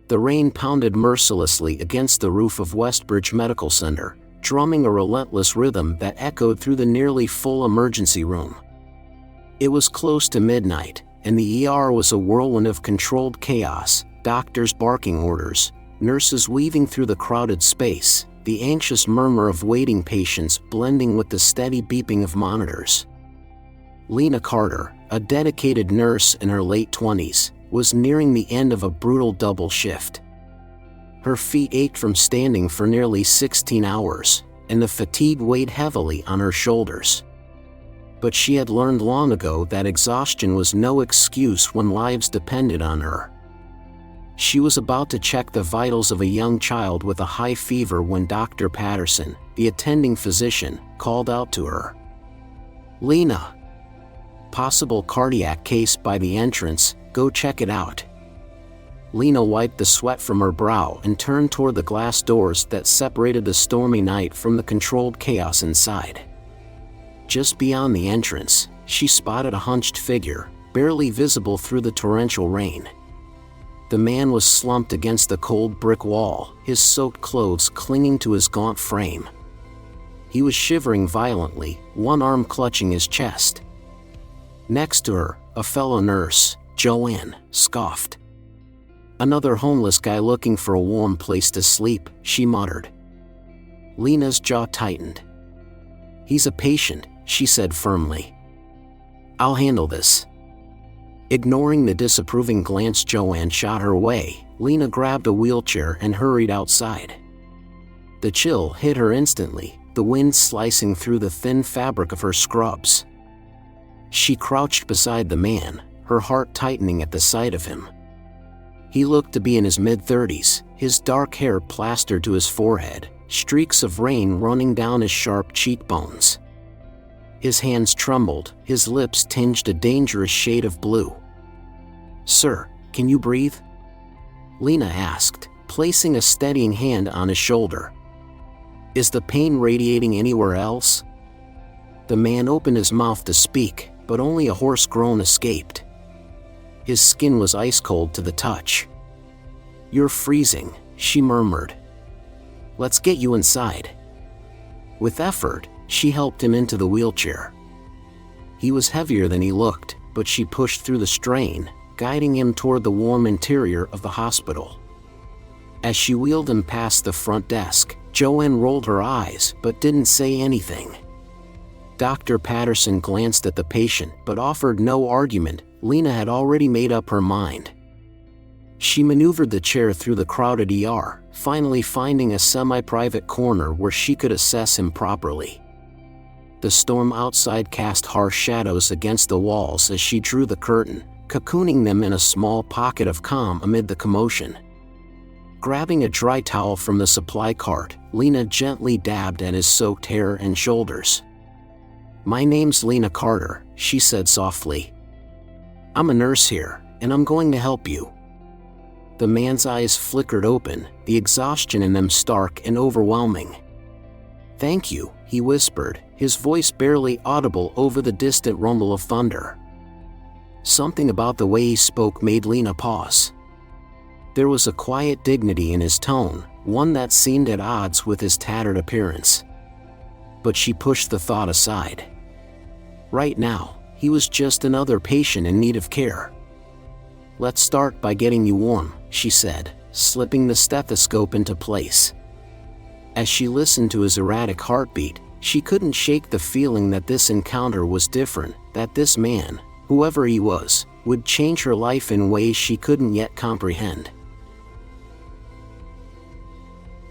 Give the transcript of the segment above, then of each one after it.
The rain pounded mercilessly against the roof of Westbridge Medical Center, drumming a relentless rhythm that echoed through the nearly full emergency room. It was close to midnight, and the ER was a whirlwind of controlled chaos, doctors barking orders, nurses weaving through the crowded space, the anxious murmur of waiting patients blending with the steady beeping of monitors. Lina Carter, a dedicated nurse in her late 20s, was nearing the end of a brutal double shift. Her feet ached from standing for nearly 16 hours, and the fatigue weighed heavily on her shoulders. But she had learned long ago that exhaustion was no excuse when lives depended on her. She was about to check the vitals of a young child with a high fever when Dr. Patterson, the attending physician, called out to her. "Lina. Possible cardiac case by the entrance, go check it out." Lina wiped the sweat from her brow and turned toward the glass doors that separated the stormy night from the controlled chaos inside. Just beyond the entrance, she spotted a hunched figure, barely visible through the torrential rain. The man was slumped against the cold brick wall, his soaked clothes clinging to his gaunt frame. He was shivering violently, one arm clutching his chest. Next to her, a fellow nurse, Joanne, scoffed. "Another homeless guy looking for a warm place to sleep," she muttered. Lina's jaw tightened. "He's a patient," she said firmly. "I'll handle this." Ignoring the disapproving glance Joanne shot her way, Lina grabbed a wheelchair and hurried outside. The chill hit her instantly, the wind slicing through the thin fabric of her scrubs. She crouched beside the man, her heart tightening at the sight of him. He looked to be in his mid-30s, his dark hair plastered to his forehead, streaks of rain running down his sharp cheekbones. His hands trembled, his lips tinged a dangerous shade of blue. "Sir, can you breathe?" Lina asked, placing a steadying hand on his shoulder. "Is the pain radiating anywhere else?" The man opened his mouth to speak, but only a hoarse groan escaped. His skin was ice-cold to the touch. "You're freezing," she murmured. "Let's get you inside." With effort, she helped him into the wheelchair. He was heavier than he looked, but she pushed through the strain, guiding him toward the warm interior of the hospital. As she wheeled him past the front desk, Joanne rolled her eyes but didn't say anything. Dr. Patterson glanced at the patient but offered no argument. Lina had already made up her mind. She maneuvered the chair through the crowded ER, finally finding a semi-private corner where she could assess him properly. The storm outside cast harsh shadows against the walls as she drew the curtain, cocooning them in a small pocket of calm amid the commotion. Grabbing a dry towel from the supply cart, Lina gently dabbed at his soaked hair and shoulders. "My name's Lina Carter," she said softly. "I'm a nurse here, and I'm going to help you." The man's eyes flickered open, the exhaustion in them stark and overwhelming. "Thank you," he whispered, his voice barely audible over the distant rumble of thunder. Something about the way he spoke made Lina pause. There was a quiet dignity in his tone, one that seemed at odds with his tattered appearance. But she pushed the thought aside. Right now, he was just another patient in need of care. "Let's start by getting you warm," she said, slipping the stethoscope into place. As she listened to his erratic heartbeat, she couldn't shake the feeling that this encounter was different, that this man, whoever he was, would change her life in ways she couldn't yet comprehend.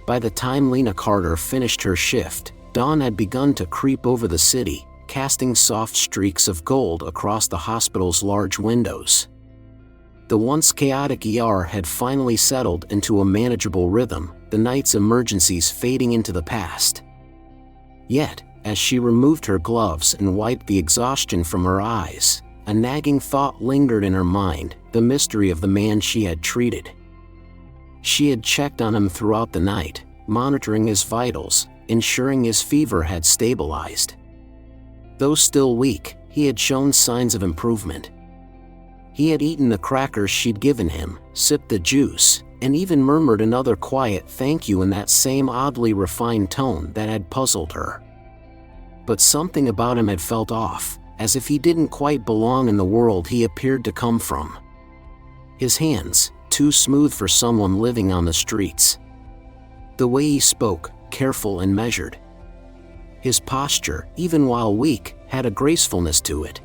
By the time Lina Carter finished her shift, dawn had begun to creep over the city, casting soft streaks of gold across the hospital's large windows. The once chaotic ER had finally settled into a manageable rhythm, the night's emergencies fading into the past. Yet, as she removed her gloves and wiped the exhaustion from her eyes, a nagging thought lingered in her mind, the mystery of the man she had treated. She had checked on him throughout the night, monitoring his vitals, ensuring his fever had stabilized. Though still weak, he had shown signs of improvement. He had eaten the crackers she'd given him, sipped the juice, and even murmured another quiet thank you in that same oddly refined tone that had puzzled her. But something about him had felt off, as if he didn't quite belong in the world he appeared to come from. His hands, too smooth for someone living on the streets. The way he spoke, careful and measured. His posture, even while weak, had a gracefulness to it.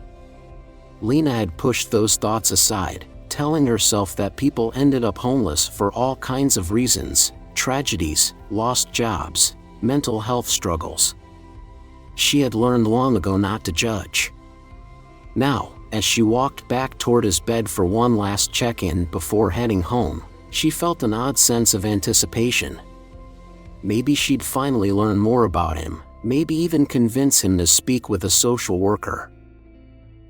Lina had pushed those thoughts aside, telling herself that people ended up homeless for all kinds of reasons: tragedies, lost jobs, mental health struggles. She had learned long ago not to judge. Now, as she walked back toward his bed for one last check-in before heading home, she felt an odd sense of anticipation. Maybe she'd finally learn more about him, maybe even convince him to speak with a social worker.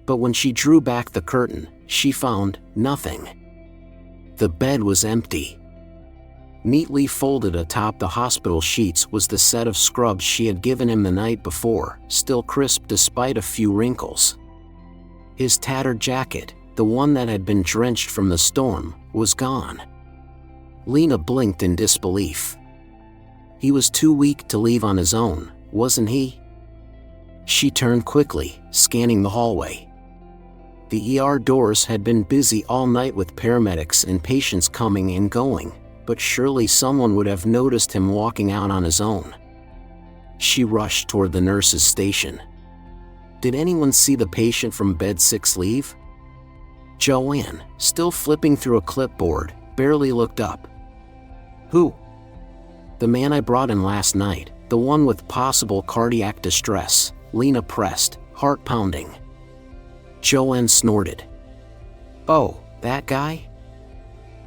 But when she drew back the curtain, she found nothing. The bed was empty. Neatly folded atop the hospital sheets was the set of scrubs she had given him the night before, still crisp despite a few wrinkles. His tattered jacket, the one that had been drenched from the storm, was gone. Lina blinked in disbelief. He was too weak to leave on his own, wasn't he? She turned quickly, scanning the hallway. The ER doors had been busy all night with paramedics and patients coming and going, but surely someone would have noticed him walking out on his own. She rushed toward the nurse's station. Did anyone see the patient from bed 6 leave? Joanne, still flipping through a clipboard, barely looked up. Who? The man I brought in last night, the one with possible cardiac distress, Lina pressed, heart pounding. Joanne snorted. Oh, that guy?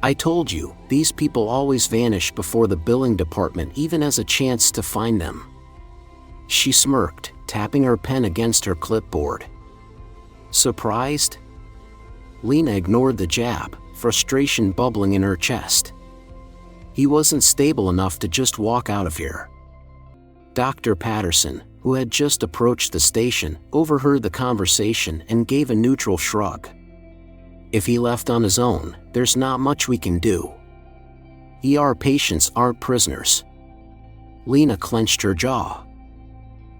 I told you, these people always vanish before the billing department even has a chance to find them. She smirked, tapping her pen against her clipboard. Surprised? Lina ignored the jab, frustration bubbling in her chest. He wasn't stable enough to just walk out of here. Dr. Patterson, who had just approached the station, overheard the conversation and gave a neutral shrug. If he left on his own, there's not much we can do. ER patients aren't prisoners. Lina clenched her jaw.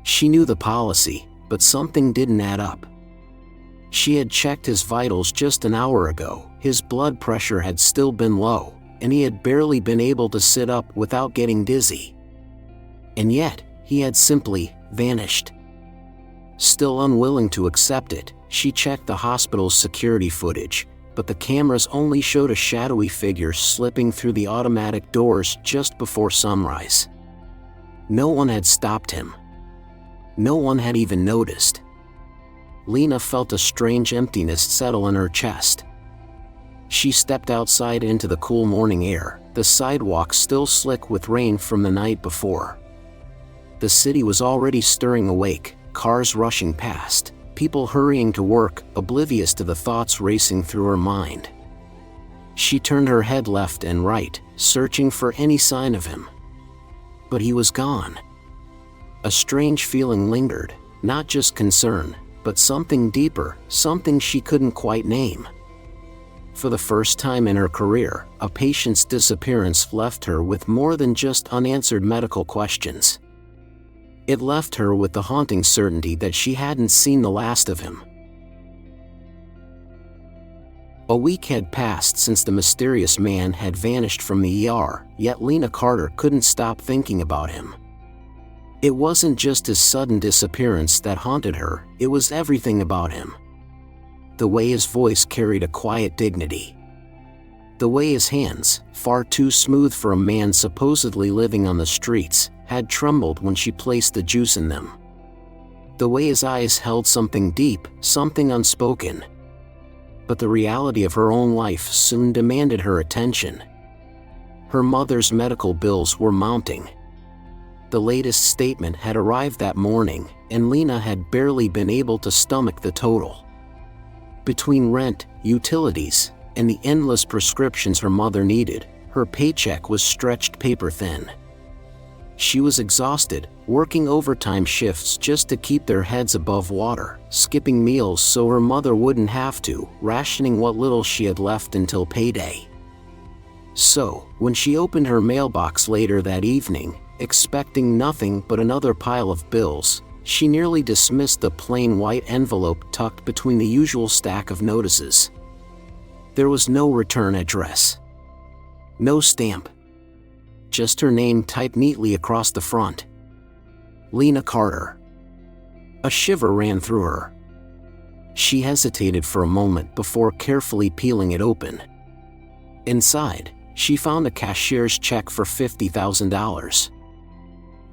She knew the policy, but something didn't add up. She had checked his vitals just an hour ago. His blood pressure had still been low, and he had barely been able to sit up without getting dizzy. And yet, he had simply vanished. Still unwilling to accept it, she checked the hospital's security footage, but the cameras only showed a shadowy figure slipping through the automatic doors just before sunrise. No one had stopped him. No one had even noticed. Lina felt a strange emptiness settle in her chest. She stepped outside into the cool morning air, the sidewalk still slick with rain from the night before. The city was already stirring awake, cars rushing past, people hurrying to work, oblivious to the thoughts racing through her mind. She turned her head left and right, searching for any sign of him. But he was gone. A strange feeling lingered, not just concern, but something deeper, something she couldn't quite name. For the first time in her career, a patient's disappearance left her with more than just unanswered medical questions. It left her with the haunting certainty that she hadn't seen the last of him. A week had passed since the mysterious man had vanished from the ER, yet Lina Carter couldn't stop thinking about him. It wasn't just his sudden disappearance that haunted her, it was everything about him. The way his voice carried a quiet dignity. The way his hands, far too smooth for a man supposedly living on the streets, had trembled when she placed the juice in them. The way his eyes held something deep, something unspoken. But the reality of her own life soon demanded her attention. Her mother's medical bills were mounting. The latest statement had arrived that morning, and Lina had barely been able to stomach the total. Between rent, utilities, and the endless prescriptions her mother needed, her paycheck was stretched paper thin. She was exhausted, working overtime shifts just to keep their heads above water, skipping meals so her mother wouldn't have to, rationing what little she had left until payday. So, when she opened her mailbox later that evening, expecting nothing but another pile of bills, she nearly dismissed the plain white envelope tucked between the usual stack of notices. There was no return address. No stamp. Just her name typed neatly across the front. Lina Carter. A shiver ran through her. She hesitated for a moment before carefully peeling it open. Inside, she found a cashier's check for $50,000.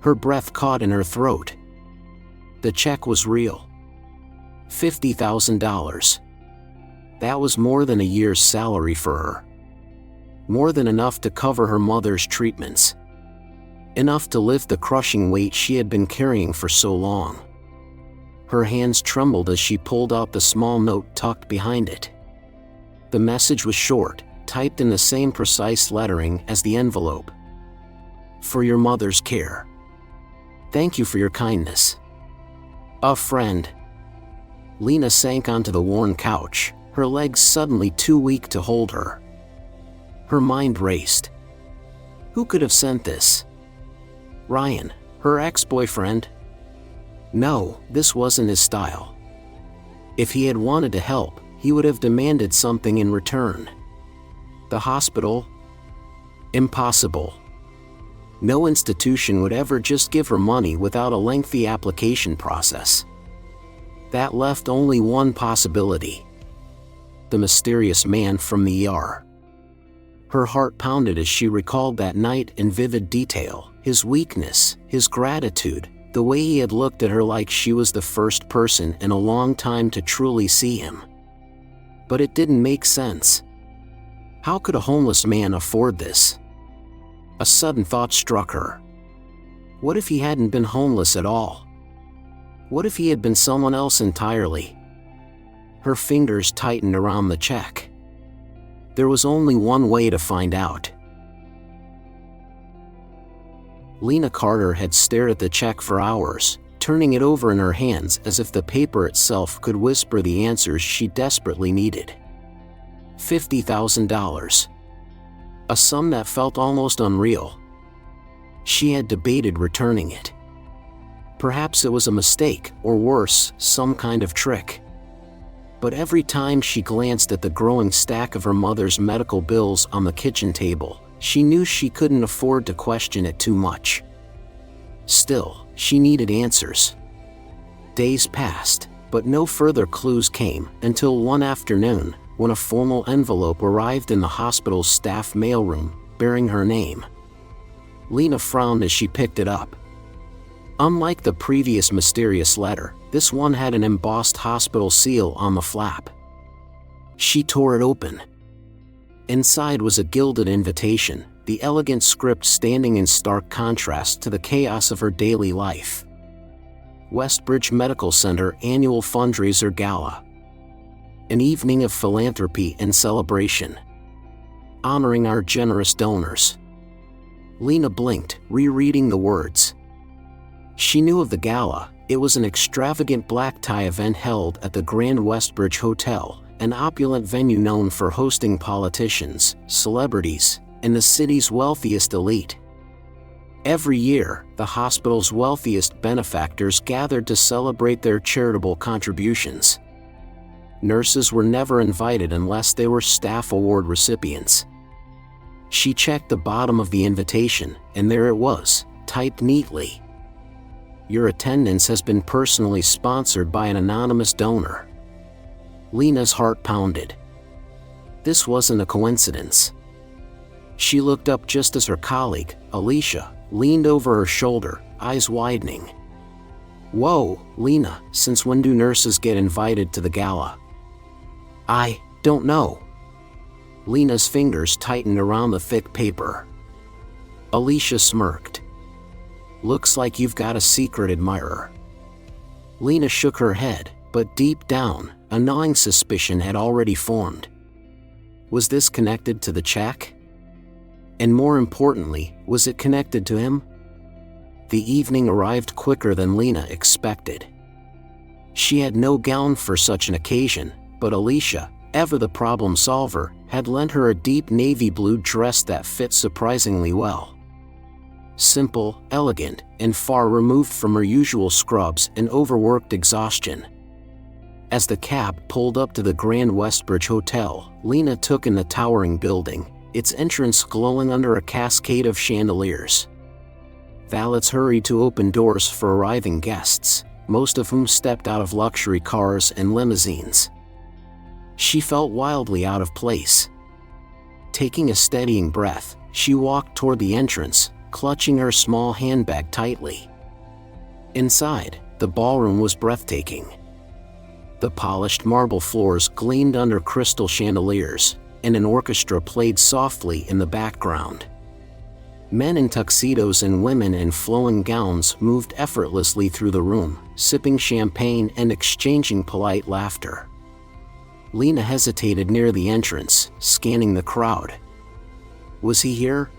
Her breath caught in her throat. The check was real. $50,000. That was more than a year's salary for her. More than enough to cover her mother's treatments. Enough to lift the crushing weight she had been carrying for so long. Her hands trembled as she pulled out the small note tucked behind it. The message was short, typed in the same precise lettering as the envelope. For your mother's care. Thank you for your kindness. A friend. Lina sank onto the worn couch, her legs suddenly too weak to hold her. Her mind raced. Who could have sent this? Ryan, her ex-boyfriend? No, this wasn't his style. If he had wanted to help, he would have demanded something in return. The hospital? Impossible. No institution would ever just give her money without a lengthy application process. That left only one possibility. The mysterious man from the ER. Her heart pounded as she recalled that night in vivid detail, his weakness, his gratitude, the way he had looked at her like she was the first person in a long time to truly see him. But it didn't make sense. How could a homeless man afford this? A sudden thought struck her. What if he hadn't been homeless at all? What if he had been someone else entirely? Her fingers tightened around the check. There was only one way to find out. Lina Carter had stared at the check for hours, turning it over in her hands as if the paper itself could whisper the answers she desperately needed. $50,000. A sum that felt almost unreal. She had debated returning it. Perhaps it was a mistake, or worse, some kind of trick. But every time she glanced at the growing stack of her mother's medical bills on the kitchen table, she knew she couldn't afford to question it too much. Still, she needed answers. Days passed, but no further clues came until one afternoon, when a formal envelope arrived in the hospital's staff mailroom, bearing her name. Lina frowned as she picked it up. Unlike the previous mysterious letter, this one had an embossed hospital seal on the flap. She tore it open. Inside was a gilded invitation, the elegant script standing in stark contrast to the chaos of her daily life. Westbridge Medical Center Annual Fundraiser Gala. An evening of philanthropy and celebration. Honoring our generous donors. Lina blinked, rereading the words. She knew of the gala. It was an extravagant black tie event held at the Grand Westbridge Hotel, an opulent venue known for hosting politicians, celebrities, and the city's wealthiest elite. Every year, the hospital's wealthiest benefactors gathered to celebrate their charitable contributions. Nurses were never invited unless they were staff award recipients. She checked the bottom of the invitation, and there it was, typed neatly. Your attendance has been personally sponsored by an anonymous donor. Lina's heart pounded. This wasn't a coincidence. She looked up just as her colleague, Alicia, leaned over her shoulder, eyes widening. Whoa, Lina, since when do nurses get invited to the gala? I don't know. Lina's fingers tightened around the thick paper. Alicia smirked. Looks like you've got a secret admirer. Lina shook her head, but deep down, a gnawing suspicion had already formed. Was this connected to the check? And more importantly, was it connected to him? The evening arrived quicker than Lina expected. She had no gown for such an occasion, but Alicia, ever the problem solver, had lent her a deep navy blue dress that fit surprisingly well. Simple, elegant, and far removed from her usual scrubs and overworked exhaustion. As the cab pulled up to the Grand Westbridge Hotel, Lina took in the towering building, its entrance glowing under a cascade of chandeliers. Valets hurried to open doors for arriving guests, most of whom stepped out of luxury cars and limousines. She felt wildly out of place. Taking a steadying breath, she walked toward the entrance, clutching her small handbag tightly. Inside, the ballroom was breathtaking. The polished marble floors gleamed under crystal chandeliers, and an orchestra played softly in the background. Men in tuxedos and women in flowing gowns moved effortlessly through the room, sipping champagne and exchanging polite laughter. Lina hesitated near the entrance, scanning the crowd. Was he here?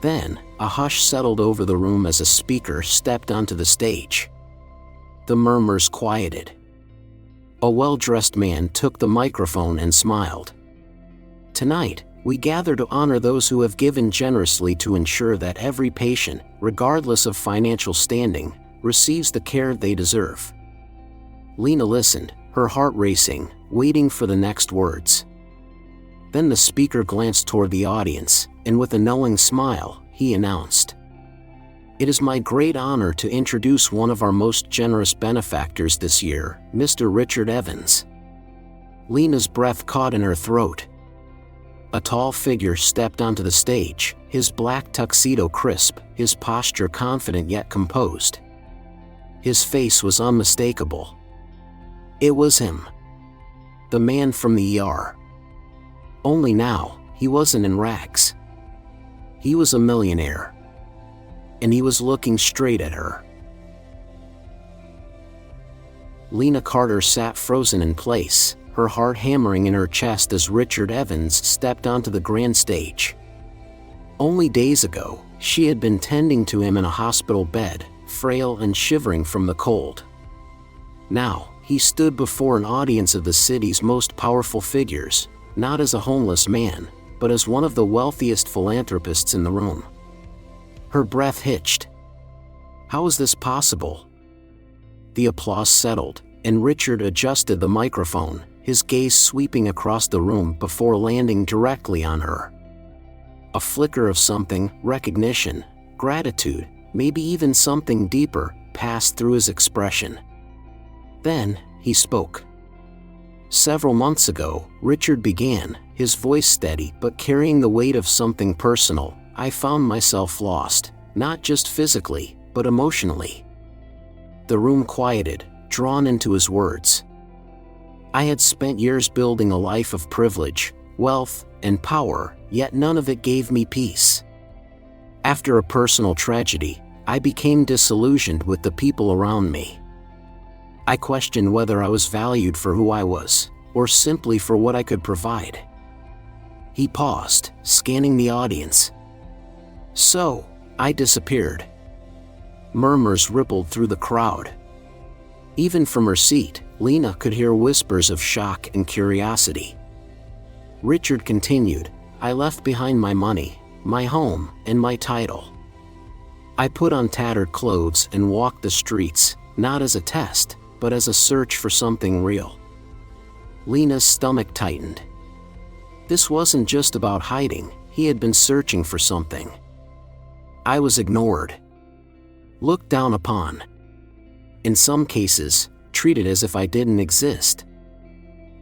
Then, a hush settled over the room as a speaker stepped onto the stage. The murmurs quieted. A well-dressed man took the microphone and smiled. Tonight, we gather to honor those who have given generously to ensure that every patient, regardless of financial standing, receives the care they deserve. Lina listened, her heart racing, waiting for the next words. Then the speaker glanced toward the audience, and with a knowing smile, he announced, "It is my great honor to introduce one of our most generous benefactors this year, Mr. Richard Evans." Lina's breath caught in her throat. A tall figure stepped onto the stage, his black tuxedo crisp, his posture confident yet composed. His face was unmistakable. It was him. The man from the ER. Only now, he wasn't in rags. He was a millionaire. And he was looking straight at her. Lina Carter sat frozen in place, her heart hammering in her chest as Richard Evans stepped onto the grand stage. Only days ago, she had been tending to him in a hospital bed, frail and shivering from the cold. Now, he stood before an audience of the city's most powerful figures, not as a homeless man, but as one of the wealthiest philanthropists in the room. Her breath hitched. How was this possible? The applause settled, and Richard adjusted the microphone, his gaze sweeping across the room before landing directly on her. A flicker of something, recognition, gratitude, maybe even something deeper, passed through his expression. Then, he spoke. Several months ago, Richard began, his voice steady but carrying the weight of something personal. I found myself lost, not just physically, but emotionally. The room quieted, drawn into his words. I had spent years building a life of privilege, wealth, and power, yet none of it gave me peace. After a personal tragedy, I became disillusioned with the people around me. I questioned whether I was valued for who I was, or simply for what I could provide. He paused, scanning the audience. So, I disappeared. Murmurs rippled through the crowd. Even from her seat, Lina could hear whispers of shock and curiosity. Richard continued, I left behind my money, my home, and my title. I put on tattered clothes and walked the streets, not as a test, but as a search for something real. Lina's stomach tightened. This wasn't just about hiding, he had been searching for something. I was ignored. Looked down upon. In some cases, treated as if I didn't exist.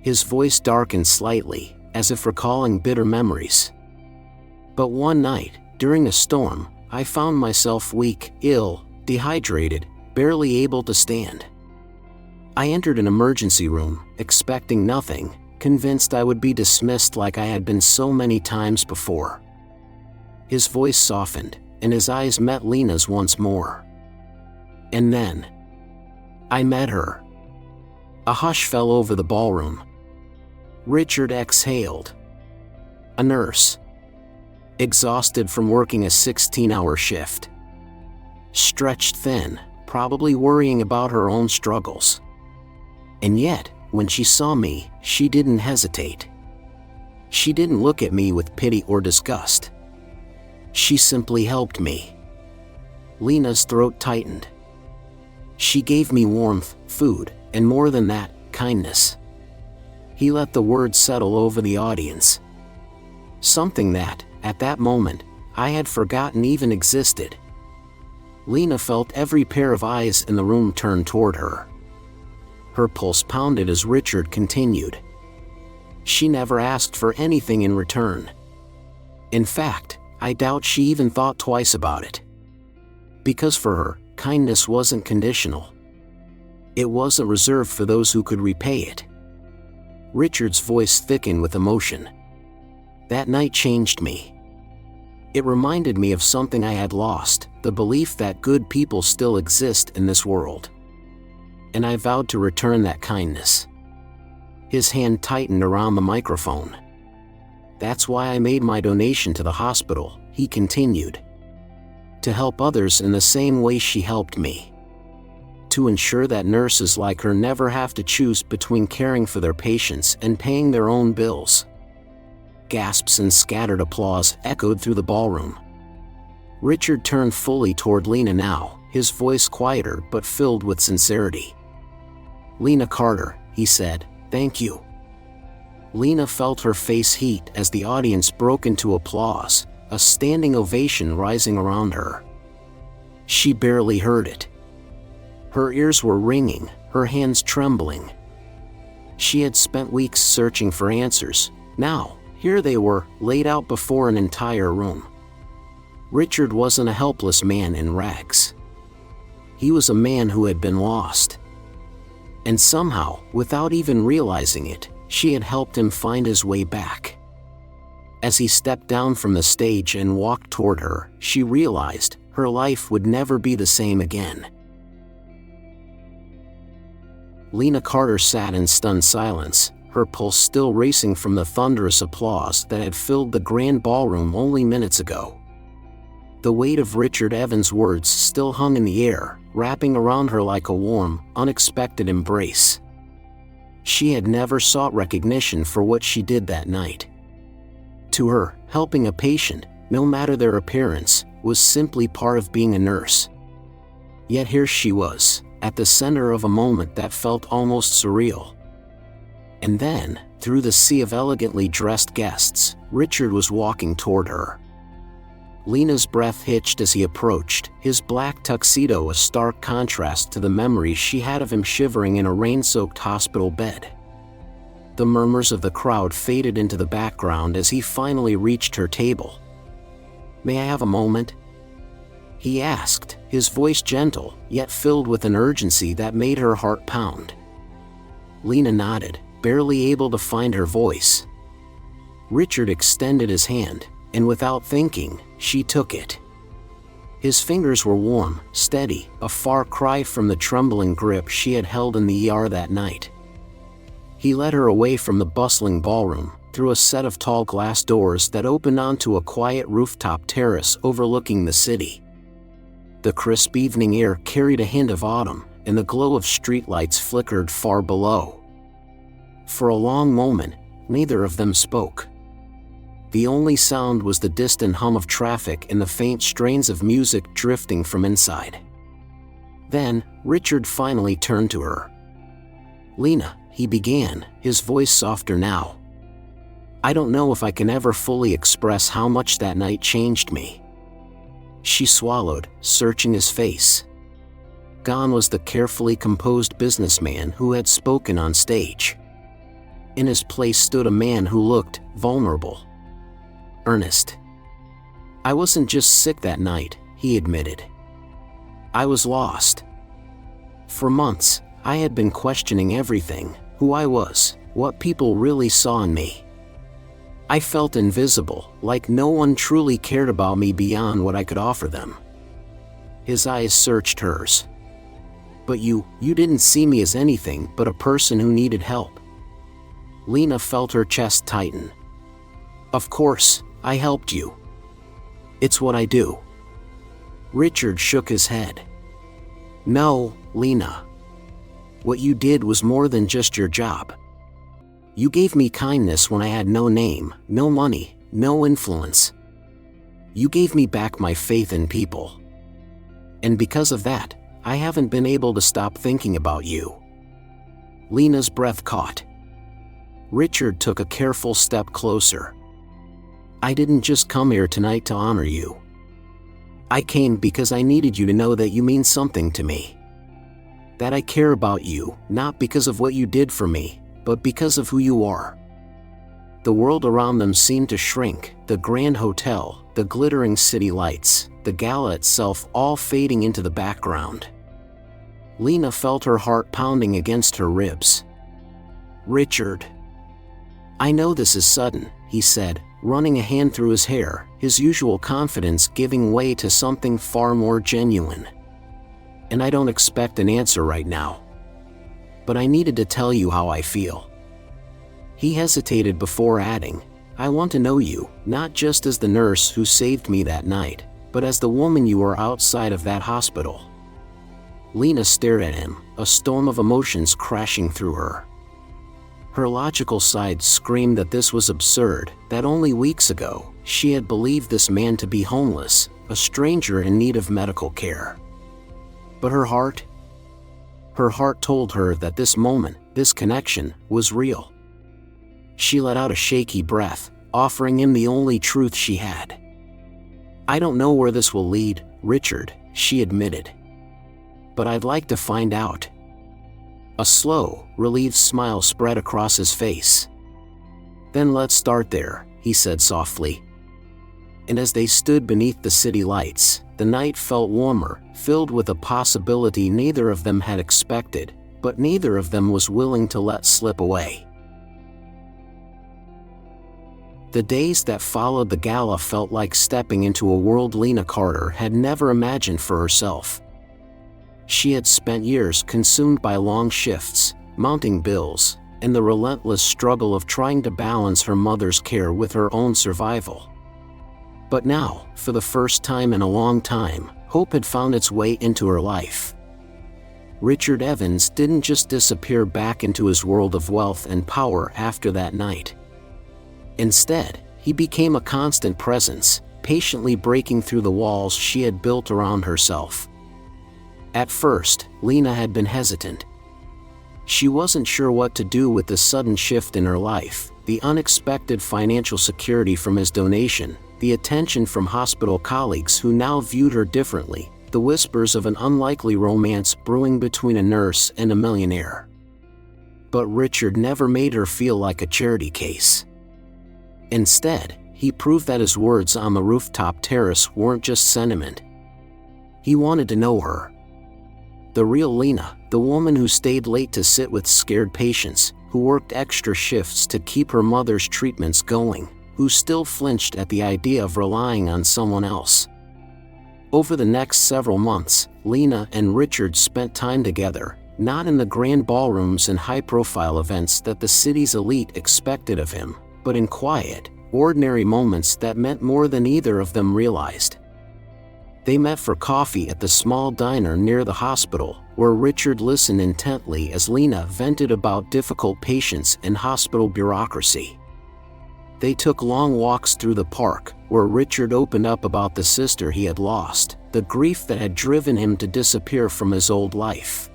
His voice darkened slightly, as if recalling bitter memories. But one night, during a storm, I found myself weak, ill, dehydrated, barely able to stand. I entered an emergency room, expecting nothing, convinced I would be dismissed like I had been so many times before. His voice softened, and his eyes met Lina's once more. And then, I met her. A hush fell over the ballroom. Richard exhaled. A nurse. Exhausted from working a 16-hour shift. stretched thin, probably worrying about her own struggles. And yet, when she saw me, she didn't hesitate. She didn't look at me with pity or disgust. She simply helped me. Lina's throat tightened. She gave me warmth, food, and more than that, kindness. He let the words settle over the audience. Something that, at that moment, I had forgotten even existed. Lina felt every pair of eyes in the room turn toward her. Her pulse pounded as Richard continued. She never asked for anything in return. In fact, I doubt she even thought twice about it. Because for her, kindness wasn't conditional. It wasn't reserved for those who could repay it. Richard's voice thickened with emotion. That night changed me. It reminded me of something I had lost, the belief that good people still exist in this world. And I vowed to return that kindness. His hand tightened around the microphone. That's why I made my donation to the hospital, he continued. To help others in the same way she helped me. To ensure that nurses like her never have to choose between caring for their patients and paying their own bills. Gasps and scattered applause echoed through the ballroom. Richard turned fully toward Lina now, his voice quieter but filled with sincerity. Lina Carter, he said, thank you. Lina felt her face heat as the audience broke into applause, a standing ovation rising around her. She barely heard it. Her ears were ringing, her hands trembling. She had spent weeks searching for answers. Now, here they were, laid out before an entire room. Richard wasn't a helpless man in rags. He was a man who had been lost. And somehow, without even realizing it, she had helped him find his way back. As he stepped down from the stage and walked toward her, she realized her life would never be the same again. Lina Carter sat in stunned silence, her pulse still racing from the thunderous applause that had filled the grand ballroom only minutes ago. The weight of Richard Evans' words still hung in the air, wrapping around her like a warm, unexpected embrace. She had never sought recognition for what she did that night. To her, helping a patient, no matter their appearance, was simply part of being a nurse. Yet here she was, at the center of a moment that felt almost surreal. And then, through the sea of elegantly dressed guests, Richard was walking toward her. Lina's breath hitched as he approached, his black tuxedo a stark contrast to the memories she had of him shivering in a rain-soaked hospital bed. The murmurs of the crowd faded into the background as he finally reached her table. "May I have a moment?" he asked, his voice gentle, yet filled with an urgency that made her heart pound. Lina nodded, barely able to find her voice. Richard extended his hand, and without thinking, she took it. His fingers were warm, steady, a far cry from the trembling grip she had held in the ER that night. He led her away from the bustling ballroom, through a set of tall glass doors that opened onto a quiet rooftop terrace overlooking the city. The crisp evening air carried a hint of autumn, and the glow of streetlights flickered far below. For a long moment, neither of them spoke. The only sound was the distant hum of traffic and the faint strains of music drifting from inside. Then, Richard finally turned to her. "Lina," he began, his voice softer now. "I don't know if I can ever fully express how much that night changed me." She swallowed, searching his face. Gone was the carefully composed businessman who had spoken on stage. In his place stood a man who looked vulnerable. Earnest. "I wasn't just sick that night," he admitted. "I was lost. For months, I had been questioning everything, who I was, what people really saw in me. I felt invisible, like no one truly cared about me beyond what I could offer them." His eyes searched hers. "But you didn't see me as anything but a person who needed help." Lina felt her chest tighten. "Of course, I helped you. It's what I do." Richard shook his head. No, Lina. What you did was more than just your job. You gave me kindness when I had no name, no money, no influence. You gave me back my faith in people. And because of that, I haven't been able to stop thinking about you. Lina's breath caught. Richard took a careful step closer. I didn't just come here tonight to honor you. I came because I needed you to know that you mean something to me. That I care about you, not because of what you did for me, but because of who you are. The world around them seemed to shrink, the grand hotel, the glittering city lights, the gala itself all fading into the background. Lina felt her heart pounding against her ribs. Richard. I know this is sudden, he said, running a hand through his hair, his usual confidence giving way to something far more genuine. And I don't expect an answer right now. But I needed to tell you how I feel. He hesitated before adding, I want to know you, not just as the nurse who saved me that night, but as the woman you were outside of that hospital. Lina stared at him, a storm of emotions crashing through her. Her logical side screamed that this was absurd, that only weeks ago, she had believed this man to be homeless, a stranger in need of medical care. But her heart told her that this moment, this connection, was real. She let out a shaky breath, offering him the only truth she had. I don't know where this will lead, Richard, she admitted. But I'd like to find out. A slow, relieved smile spread across his face. Then let's start there, he said softly. And as they stood beneath the city lights, the night felt warmer, filled with a possibility neither of them had expected, but neither of them was willing to let slip away. The days that followed the gala felt like stepping into a world Lina Carter had never imagined for herself. She had spent years consumed by long shifts, mounting bills, and the relentless struggle of trying to balance her mother's care with her own survival. But now, for the first time in a long time, hope had found its way into her life. Richard Evans didn't just disappear back into his world of wealth and power after that night. Instead, he became a constant presence, patiently breaking through the walls she had built around herself. At first, Lina had been hesitant. She wasn't sure what to do with the sudden shift in her life, the unexpected financial security from his donation, the attention from hospital colleagues who now viewed her differently, the whispers of an unlikely romance brewing between a nurse and a millionaire. But Richard never made her feel like a charity case. Instead, he proved that his words on the rooftop terrace weren't just sentiment. He wanted to know her. The real Lina, the woman who stayed late to sit with scared patients, who worked extra shifts to keep her mother's treatments going, who still flinched at the idea of relying on someone else. Over the next several months, Lina and Richard spent time together, not in the grand ballrooms and high-profile events that the city's elite expected of him, but in quiet, ordinary moments that meant more than either of them realized. They met for coffee at the small diner near the hospital, where Richard listened intently as Lina vented about difficult patients and hospital bureaucracy. They took long walks through the park, where Richard opened up about the sister he had lost, the grief that had driven him to disappear from his old life.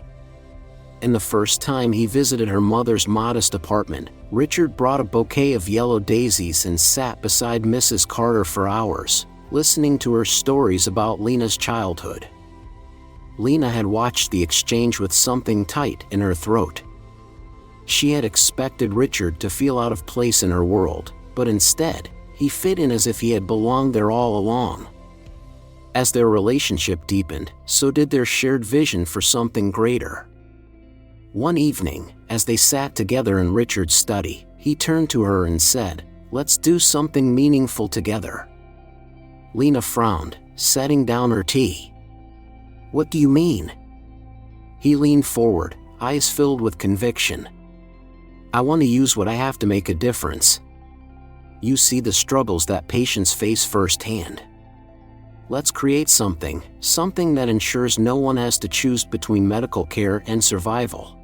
And the first time he visited her mother's modest apartment, Richard brought a bouquet of yellow daisies and sat beside Mrs. Carter for hours, listening to her stories about Lina's childhood. Lina had watched the exchange with something tight in her throat. She had expected Richard to feel out of place in her world, but instead, he fit in as if he had belonged there all along. As their relationship deepened, so did their shared vision for something greater. One evening, as they sat together in Richard's study, he turned to her and said, "Let's do something meaningful together." Lina frowned, setting down her tea. "What do you mean?" He leaned forward, eyes filled with conviction. "I want to use what I have to make a difference. You see the struggles that patients face firsthand. let's create something that ensures no one has to choose between medical care and survival.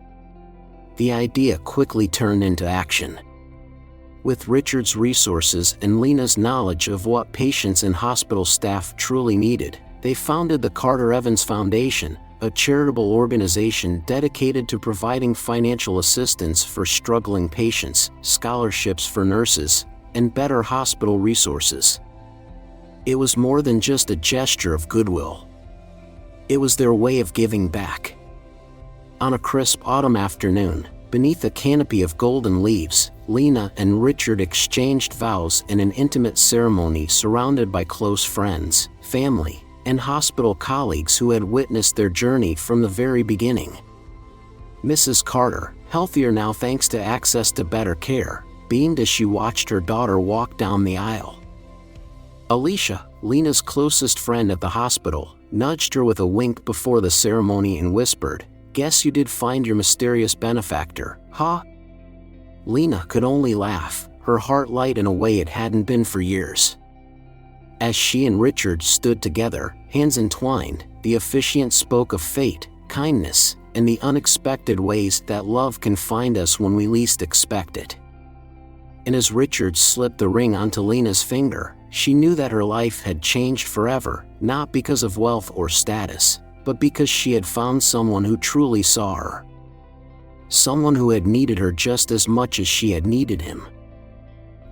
The idea quickly turned into action. With Richard's resources and Lina's knowledge of what patients and hospital staff truly needed, they founded the Carter Evans Foundation, a charitable organization dedicated to providing financial assistance for struggling patients, scholarships for nurses, and better hospital resources. It was more than just a gesture of goodwill. It was their way of giving back. On a crisp autumn afternoon, beneath a canopy of golden leaves, Lina and Richard exchanged vows in an intimate ceremony surrounded by close friends, family, and hospital colleagues who had witnessed their journey from the very beginning. Mrs. Carter, healthier now thanks to access to better care, beamed as she watched her daughter walk down the aisle. Alicia, Lina's closest friend at the hospital, nudged her with a wink before the ceremony and whispered, "Guess you did find your mysterious benefactor, huh?" Lina could only laugh, her heart light in a way it hadn't been for years. As she and Richard stood together, hands entwined, the officiant spoke of fate, kindness, and the unexpected ways that love can find us when we least expect it. And as Richard slipped the ring onto Lina's finger, she knew that her life had changed forever, not because of wealth or status, but because she had found someone who truly saw her. Someone who had needed her just as much as she had needed him.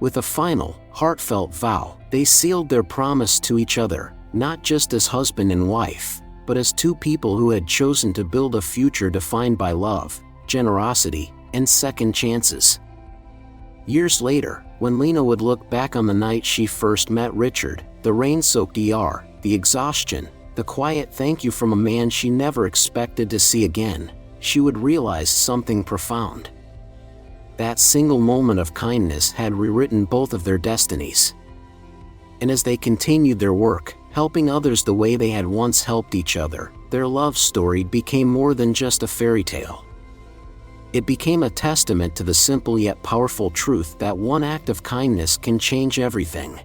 With a final, heartfelt vow, they sealed their promise to each other, not just as husband and wife, but as two people who had chosen to build a future defined by love, generosity, and second chances. Years later, when Lina would look back on the night she first met Richard, the rain-soaked ER, the exhaustion, the quiet thank you from a man she never expected to see again, she would realize something profound. That single moment of kindness had rewritten both of their destinies. And as they continued their work, helping others the way they had once helped each other, their love story became more than just a fairy tale. It became a testament to the simple yet powerful truth that one act of kindness can change everything.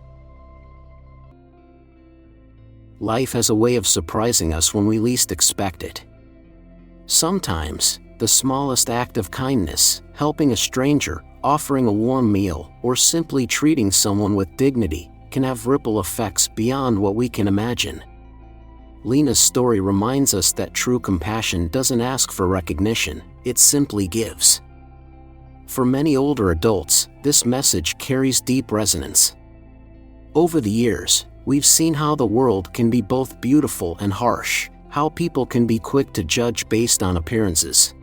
Life has a way of surprising us when we least expect it. Sometimes, the smallest act of kindness, helping a stranger, offering a warm meal, or simply treating someone with dignity, can have ripple effects beyond what we can imagine. Lina's story reminds us that true compassion doesn't ask for recognition, it simply gives. For many older adults, this message carries deep resonance. Over the years, we've seen how the world can be both beautiful and harsh, how people can be quick to judge based on appearances.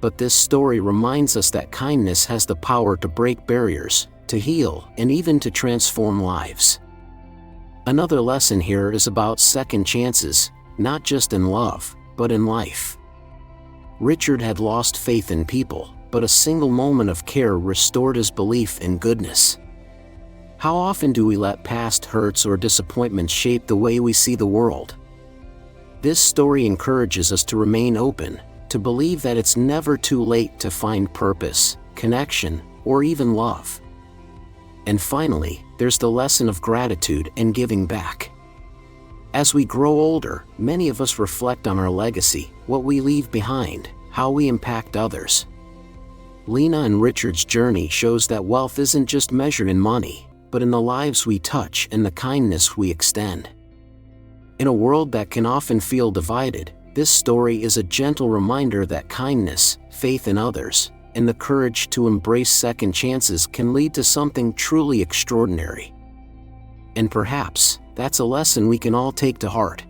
But this story reminds us that kindness has the power to break barriers, to heal, and even to transform lives. Another lesson here is about second chances, not just in love, but in life. Richard had lost faith in people, but a single moment of care restored his belief in goodness. How often do we let past hurts or disappointments shape the way we see the world? This story encourages us to remain open, to believe that it's never too late to find purpose, connection, or even love. And finally, there's the lesson of gratitude and giving back. As we grow older, many of us reflect on our legacy, what we leave behind, how we impact others. Lina and Richard's journey shows that wealth isn't just measured in money, but in the lives we touch and the kindness we extend. In a world that can often feel divided, this story is a gentle reminder that kindness, faith in others, and the courage to embrace second chances can lead to something truly extraordinary. And perhaps, that's a lesson we can all take to heart.